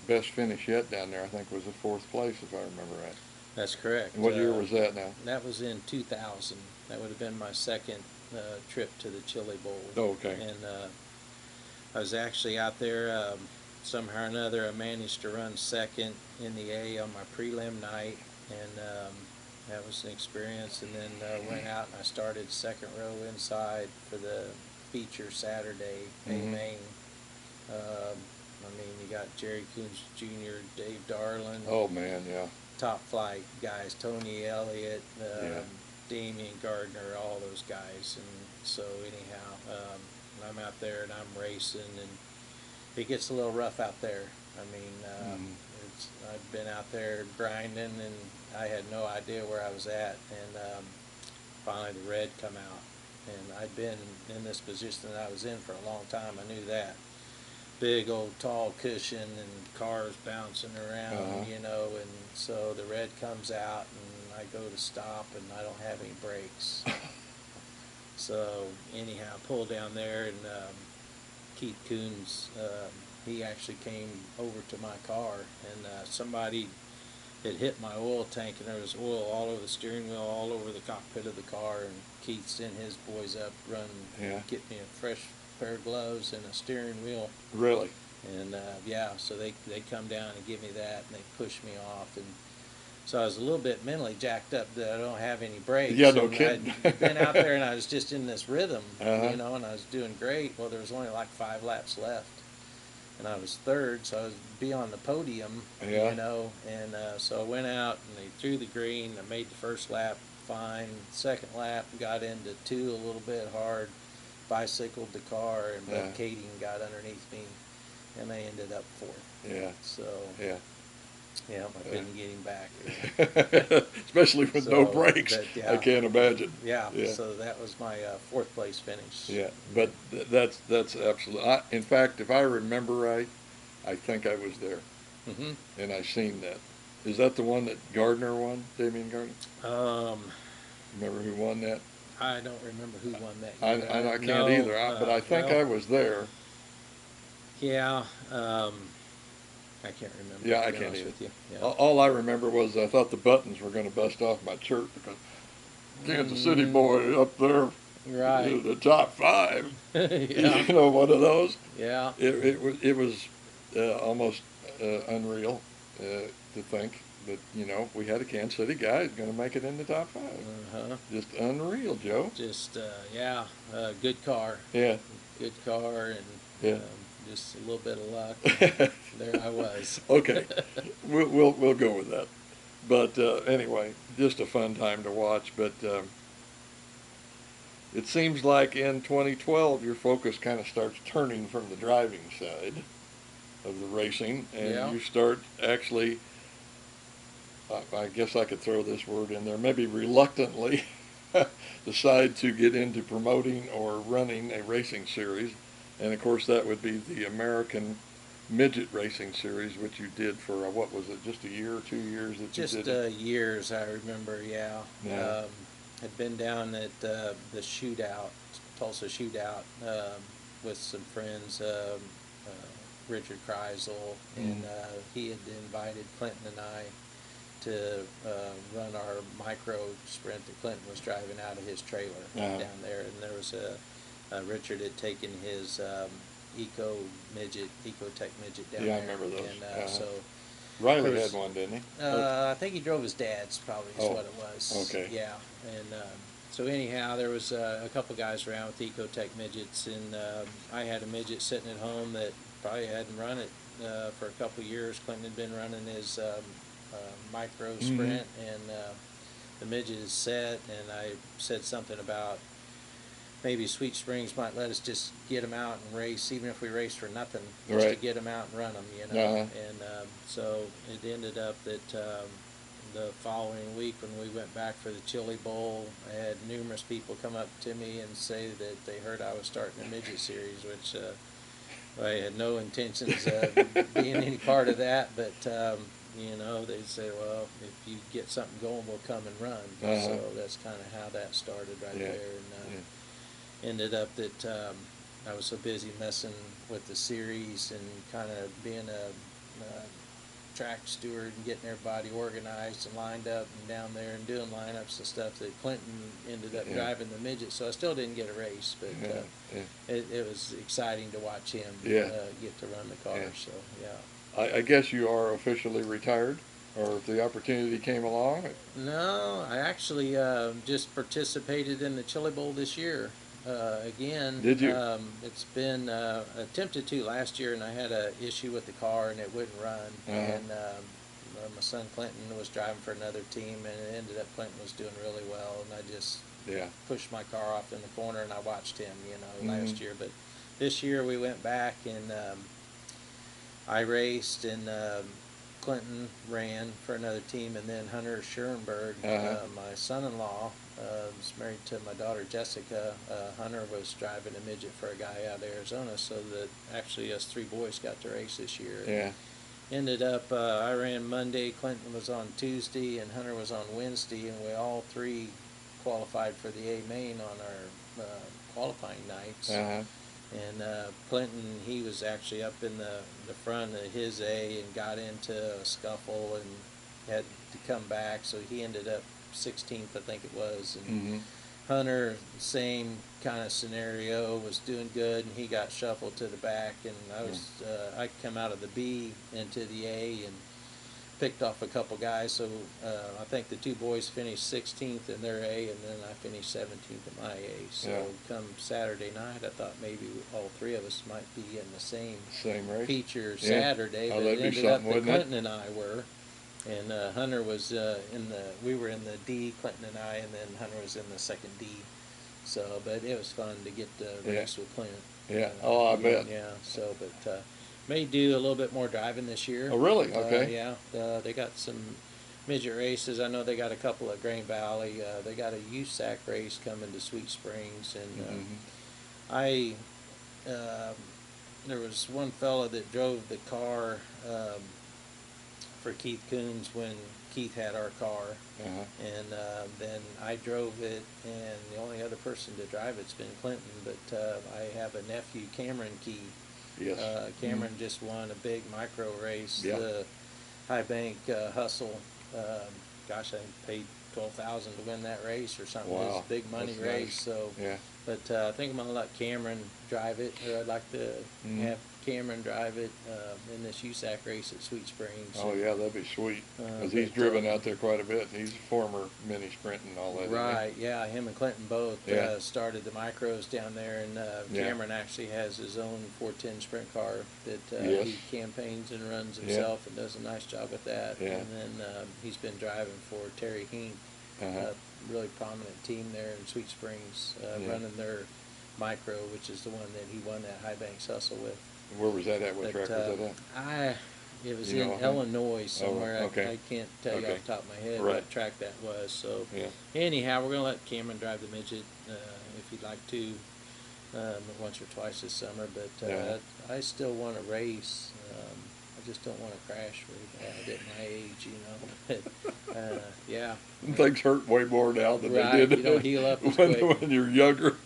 Speaker 1: best finish yet down there, I think, was the 4th place, if I remember right.
Speaker 2: That's correct.
Speaker 1: And what year was that now?
Speaker 2: That was in 2000. That would have been my second trip to the Chili Bowl.
Speaker 1: Oh, okay.
Speaker 2: And I was actually out there somehow or another. I managed to run second in the A on my prelim night, and that was an experience. And then went out and I started second row inside for the feature Saturday A main. I mean, you got Jerry Coons Jr., Dave Darlin.
Speaker 1: Oh man, yeah.
Speaker 2: Top flight guys, Tony Elliott, Damian Gardner, all those guys. And so anyhow, I'm out there and I'm racing, and it gets a little rough out there. I mean, I've been out there grinding, and I had no idea where I was at, and finally the red come out, and I'd been in this position that I was in for a long time. I knew that. Big old tall cushion and cars bouncing around, you know, and so the red comes out and I go to stop and I don't have any brakes. So anyhow, I pull down there, and Keith Coons, he actually came over to my car, and somebody it hit my oil tank, and there was oil all over the steering wheel, all over the cockpit of the car. And Keith sent his boys up,
Speaker 1: Yeah.
Speaker 2: get me a fresh pair of gloves and a steering wheel.
Speaker 1: Really?
Speaker 2: And yeah, so they come down and give me that, and they push me off. And so I was a little bit mentally jacked up that I don't have any brakes.
Speaker 1: Yeah, no
Speaker 2: and
Speaker 1: kidding.
Speaker 2: I'd been out there, and I was just in this rhythm,
Speaker 1: Uh-huh.
Speaker 2: you know, and I was doing great. Well, there was only like 5 laps left, and I was third, so I was be on the podium,
Speaker 1: Yeah.
Speaker 2: you know. And so I went out, and they threw the green. I made the first lap fine. Second lap, got into 2 a little bit hard, bicycled the car, and
Speaker 1: Yeah.
Speaker 2: Bud Kading got underneath me, and they ended up 4th.
Speaker 1: Yeah.
Speaker 2: So
Speaker 1: Yeah.
Speaker 2: yeah, I couldn't get him back.
Speaker 1: Especially with no brakes.
Speaker 2: But, yeah.
Speaker 1: I can't imagine.
Speaker 2: Yeah,
Speaker 1: Yeah.
Speaker 2: so that was my 4th place finish.
Speaker 1: Yeah, but that's absolutely. In fact, if I remember right, I think I was there,
Speaker 2: Hmm.
Speaker 1: and I seen that. Is that the one that Gardner won? Damian Gardner. Remember who won that?
Speaker 2: I don't remember who won that
Speaker 1: I
Speaker 2: year.
Speaker 1: can't
Speaker 2: No,
Speaker 1: either. But I think
Speaker 2: well,
Speaker 1: I was there.
Speaker 2: yeah, I can't remember.
Speaker 1: Yeah,
Speaker 2: to
Speaker 1: I
Speaker 2: be
Speaker 1: can't
Speaker 2: honest
Speaker 1: either.
Speaker 2: with you. Yeah.
Speaker 1: All I remember was I thought the buttons were going to bust off my shirt because Kansas City boy up there,
Speaker 2: Right.
Speaker 1: the top 5.
Speaker 2: Yeah.
Speaker 1: You know, one of those.
Speaker 2: Yeah.
Speaker 1: It was almost unreal to think that, you know, we had a Kansas City guy who's going to make it in the top 5.
Speaker 2: Uh-huh.
Speaker 1: Just unreal, Joe.
Speaker 2: Just yeah, good car.
Speaker 1: Yeah.
Speaker 2: Good car, and
Speaker 1: Yeah.
Speaker 2: just a little bit of luck. There I was.
Speaker 1: Okay, we'll go with that. But anyway, just a fun time to watch. But it seems like in 2012 your focus kind of starts turning from the driving side of the racing, and
Speaker 2: Yeah.
Speaker 1: you start actually. I guess I could throw this word in there, maybe reluctantly decide to get into promoting or running a racing series. And of course that would be the American Midget Racing Series, which you did for, what was it, just a year or 2 years that
Speaker 2: Just
Speaker 1: you did it?
Speaker 2: years, I remember. Yeah.
Speaker 1: Yeah.
Speaker 2: Had been down at the shootout, Tulsa shootout, with some friends, Richard Kreisel, and he had invited Clinton and I to run our micro sprint that Clinton was driving out of his trailer down there. And there was Richard had taken his Ecotech midget down
Speaker 1: Yeah, I
Speaker 2: there.
Speaker 1: remember those.
Speaker 2: And so
Speaker 1: Riley had one, didn't he?
Speaker 2: I think he drove his dad's, probably is what it was.
Speaker 1: Okay.
Speaker 2: Yeah. And so anyhow, there was a couple guys around with Ecotech midgets, and I had a midget sitting at home that probably hadn't run it for a couple years. Clinton had been running his micro sprint, and the midget is set, and I said something about maybe Sweet Springs might let us just get them out and race, even if we race for nothing, just to get them out and run them, you know. And so it ended up that the following week when we went back for the Chili Bowl, I had numerous people come up to me and say that they heard I was starting a midget series, which I had no intentions of being any part of that, but you know, they say, well, if you get something going, we'll come and run. So that's kind of how that started right there. And ended up that I was so busy messing with the series and kind of being a track steward and getting everybody organized and lined up and down there and doing lineups and stuff that Clinton ended up driving the midget. So I still didn't get a race, but it was exciting to watch him get to run the car. So yeah.
Speaker 1: I guess you are officially retired, or if the opportunity came along.
Speaker 2: No, I actually just participated in the Chili Bowl this year. Again,
Speaker 1: Did you?
Speaker 2: It's been attempted to last year, and I had an issue with the car, and it wouldn't run. And my son Clinton was driving for another team, and it ended up Clinton was doing really well, and I just pushed my car off in the corner, and I watched him, you know, last year. But this year we went back, and I raced, and Clinton ran for another team, and then Hunter Schoenberg, my son-in-law, was married to my daughter Jessica. Hunter was driving a midget for a guy out of Arizona, so that actually us 3 boys got to race this year.
Speaker 1: Yeah.
Speaker 2: Ended up, I ran Monday, Clinton was on Tuesday, and Hunter was on Wednesday, and we all 3 qualified for the A main on our qualifying nights. And Clinton, he was actually up in the front of his A and got into a scuffle and had to come back, so he ended up 16th, I think it was. And
Speaker 1: Mm-hmm.
Speaker 2: Hunter, same kind of scenario, was doing good, and he got shuffled to the back. And I come out of the B into the A and picked off a couple guys. So I think the two boys finished 16th in their A, and then I finished 17th in my A. So come Saturday night, I thought maybe all three of us might be in the same
Speaker 1: race
Speaker 2: feature
Speaker 1: Yeah.
Speaker 2: Saturday,
Speaker 1: Oh,
Speaker 2: but
Speaker 1: that'd
Speaker 2: it
Speaker 1: be
Speaker 2: ended up
Speaker 1: something,
Speaker 2: that
Speaker 1: wouldn't it?
Speaker 2: Clinton and I were. And Hunter was we were in the D, Clinton and I, and then Hunter was in the second D. So, but it was fun to get to race with Clint.
Speaker 1: Yeah. Oh, I bet.
Speaker 2: Yeah. So, but may do a little bit more driving this year.
Speaker 1: Oh, really? Okay.
Speaker 2: Yeah. They got some midget races. I know they got a couple at Grain Valley. They got a USAC race coming to Sweet Springs, and I there was one fella that drove the car for Keith Coons when Keith had our car, and then I drove it, and the only other person to drive it's been Clinton. But I have a nephew, Cameron Key.
Speaker 1: Yes.
Speaker 2: Cameron just won a big micro race,
Speaker 1: Yeah.
Speaker 2: the High Bank Hustle. Gosh, I paid $12,000 to win that race or something. It was
Speaker 1: Wow.
Speaker 2: a big money
Speaker 1: That's
Speaker 2: race.
Speaker 1: nice.
Speaker 2: So,
Speaker 1: Yeah.
Speaker 2: but I think I'm gonna let Cameron drive it, or I'd like to have Cameron drive it in this USAC race at Sweet Springs.
Speaker 1: Oh, yeah, that'd be sweet. Because he's
Speaker 2: but,
Speaker 1: driven out there quite a bit. He's a former mini sprint and all that. isn't he?
Speaker 2: Right, yeah, him and Clinton both
Speaker 1: Yeah.
Speaker 2: started the micros down there, and
Speaker 1: Yeah.
Speaker 2: Cameron actually has his own 410 sprint car that
Speaker 1: Yes.
Speaker 2: he campaigns and runs
Speaker 1: Yeah.
Speaker 2: himself and does a nice job with that.
Speaker 1: Yeah.
Speaker 2: And then he's been driving for Terry Hink, a really prominent team there in Sweet Springs, running their micro, which is the one that he won that High Banks Hustle with.
Speaker 1: Where was that at? What
Speaker 2: But,
Speaker 1: track was that at?
Speaker 2: It was
Speaker 1: You
Speaker 2: in
Speaker 1: know,
Speaker 2: Illinois somewhere.
Speaker 1: okay.
Speaker 2: I can't tell you
Speaker 1: Okay.
Speaker 2: off the top of my head
Speaker 1: Right.
Speaker 2: what track that was. So
Speaker 1: Yeah.
Speaker 2: anyhow, we're gonna let Cameron drive the midget if he'd like to, once or twice this summer. But
Speaker 1: Yeah.
Speaker 2: I still want to race. I just don't want to crash very bad at my age, you know. Yeah.
Speaker 1: Things hurt way more now than
Speaker 2: Right,
Speaker 1: they did
Speaker 2: you don't heal up as
Speaker 1: when,
Speaker 2: quick.
Speaker 1: when you're younger.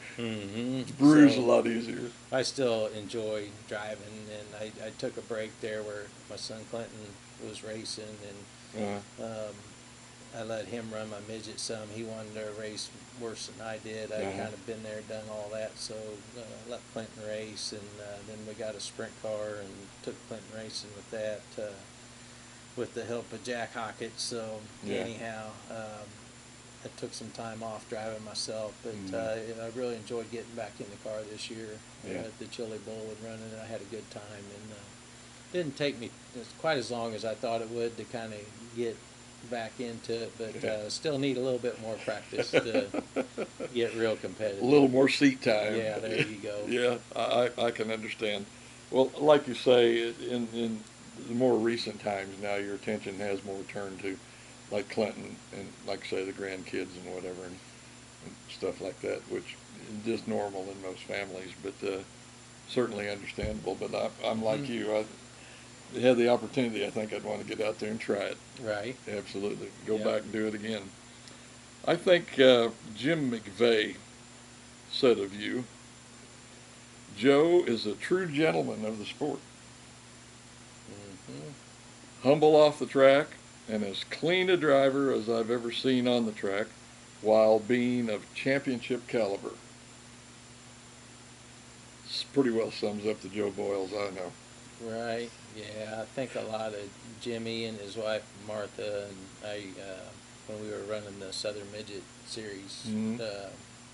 Speaker 1: Bruise a lot easier.
Speaker 2: I still enjoy driving, and I took a break there where my son Clinton was racing, and I let him run my midget some. He wanted to race worse than I did. I'd kind of been there, done all that, so let Clinton race, and then we got a sprint car and took Clinton racing with that with the help of Jack Hockett. So anyhow, I took some time off driving myself, but I really enjoyed getting back in the car this year at the Chili Bowl and running, and I had a good time. And didn't take me quite as long as I thought it would to kind of get back into it, but still need a little bit more practice to get real competitive.
Speaker 1: A little more seat time.
Speaker 2: Yeah, there you go.
Speaker 1: Yeah, I can understand. Well, like you say, in the more recent times now, your attention has more turned to, like Clinton and, like say, the grandkids and whatever and stuff like that, which is just normal in most families, but certainly understandable. But I'm like you. I had the opportunity, I think I'd want to get out there and try it.
Speaker 2: Right.
Speaker 1: Absolutely. Go back and do it again. I think Jim McVeigh said of you, Joe is a true gentleman of the sport. Humble off the track and as clean a driver as I've ever seen on the track, while being of championship caliber. This pretty well sums up the Joe Boyles I know.
Speaker 2: Right. Yeah, I think a lot of Jimmy and his wife Martha and I, when we were running the Southern Midget Series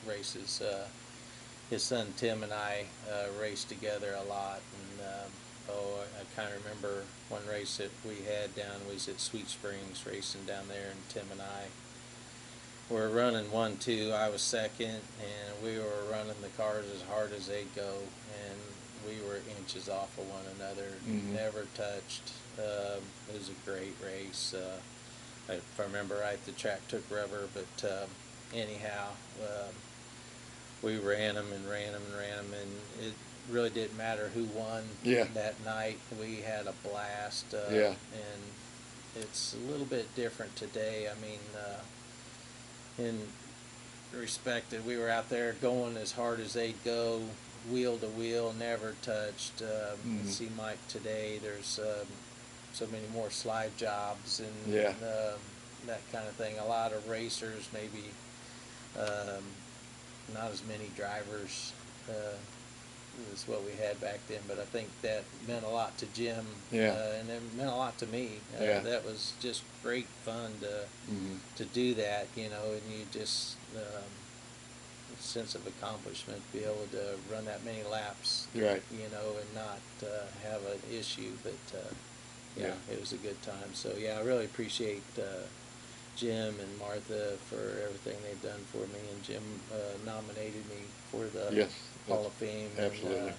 Speaker 2: races, his son Tim and I raced together a lot. And I kind of remember one race that we had down. We was at Sweet Springs racing down there, and Tim and I were running 1-2. I was second, and we were running the cars as hard as they'd go, and we were inches off of one another, never touched. It was a great race. If I remember right, the track took rubber, but anyhow, we ran them, and it really didn't matter who won that night. We had a blast, and it's a little bit different today. I mean, in respect that we were out there going as hard as they'd go, wheel to wheel, never touched. See Mike today, there's so many more slide jobs and
Speaker 1: Yeah.
Speaker 2: that kind of thing. A lot of racers, maybe not as many drivers as what we had back then, but I think that meant a lot to Jim,
Speaker 1: Yeah.
Speaker 2: and it meant a lot to me.
Speaker 1: Yeah.
Speaker 2: That was just great fun
Speaker 1: Mm-hmm.
Speaker 2: to do that, you know, and you just sense of accomplishment, be able to run that many laps,
Speaker 1: Right.
Speaker 2: you know, and not have an issue. But yeah, it was a good time. So yeah, I really appreciate Jim and Martha for everything they've done for me, and Jim nominated me for the
Speaker 1: Yes,
Speaker 2: Hall of Fame.
Speaker 1: absolutely.
Speaker 2: And,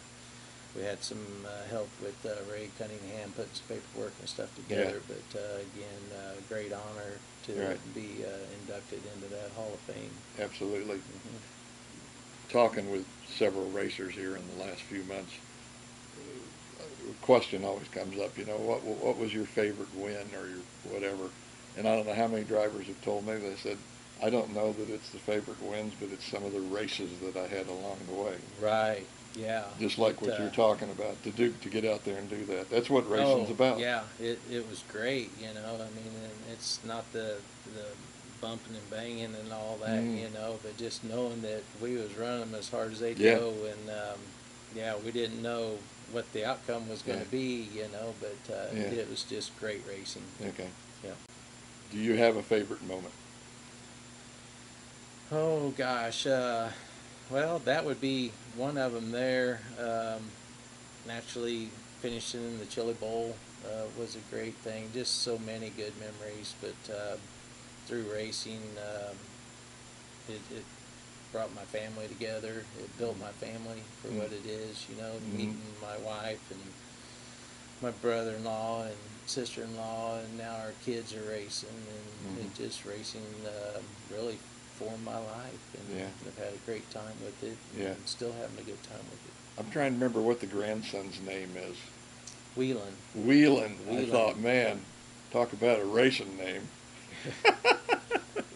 Speaker 2: we had some help with Ray Cunningham putting some paperwork and stuff together.
Speaker 1: Yeah.
Speaker 2: But again, great honor to
Speaker 1: Right.
Speaker 2: be inducted into that Hall of Fame.
Speaker 1: Absolutely.
Speaker 2: Mm-hmm.
Speaker 1: Talking with several racers here in the last few months, a question always comes up. You know, what was your favorite win or your whatever? And I don't know how many drivers have told me. They said, I don't know that it's the favorite wins, but it's some of the races that I had along the way.
Speaker 2: Right. Yeah.
Speaker 1: Just like what you're talking about, to get out there and do that. That's what racing's about.
Speaker 2: Yeah, it was great, you know. I mean, and it's not the bumping and banging and all that, you know, but just knowing that we was running them as hard as they'd go, and yeah, we didn't know what the outcome was going to be, you know, but it was just great racing.
Speaker 1: Okay.
Speaker 2: Yeah.
Speaker 1: Do you have a favorite moment?
Speaker 2: Oh gosh, well, that would be one of them there. Naturally, finishing in the Chili Bowl was a great thing. Just so many good memories. But through racing, it brought my family together. It built my family for what it is. You know, meeting my wife and my brother-in-law and sister-in-law, and now our kids are racing, and it just racing really formed my life, and I've had a great time with it, and still having a good time with it.
Speaker 1: I'm trying to remember what the grandson's name is.
Speaker 2: Wheelan.
Speaker 1: Wheelan. I thought, man, talk about a racing name.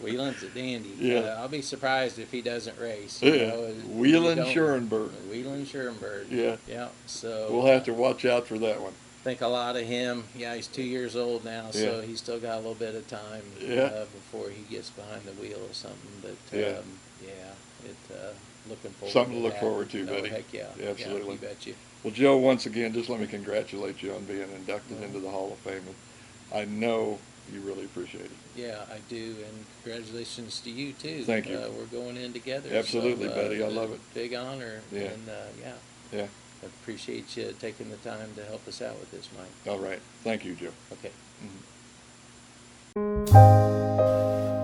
Speaker 2: Wheelan's a dandy.
Speaker 1: Yeah.
Speaker 2: I'll be surprised if he doesn't race. You know,
Speaker 1: Wheelan Schurenberg.
Speaker 2: Wheelan Schurenberg.
Speaker 1: Yeah.
Speaker 2: Yeah. So
Speaker 1: we'll have to watch out for that one.
Speaker 2: Think a lot of him. Yeah, he's 2 years old now, so he's still got a little bit of time before he gets behind the wheel or something. But looking forward
Speaker 1: something
Speaker 2: to
Speaker 1: to look
Speaker 2: that.
Speaker 1: forward to, buddy.
Speaker 2: Heck yeah.
Speaker 1: Absolutely.
Speaker 2: Yeah, you bet you.
Speaker 1: Well, Joe, once again, just let me congratulate you on being inducted into the Hall of Fame. I know you really appreciate it.
Speaker 2: Yeah, I do, and congratulations to you too.
Speaker 1: Thank you.
Speaker 2: We're going in together.
Speaker 1: Absolutely,
Speaker 2: so,
Speaker 1: buddy. I love it.
Speaker 2: Big honor.
Speaker 1: Yeah.
Speaker 2: And
Speaker 1: Yeah.
Speaker 2: I appreciate you taking the time to help us out with this, Mike.
Speaker 1: All right. Thank you, Joe.
Speaker 2: Okay.
Speaker 1: Mm-hmm.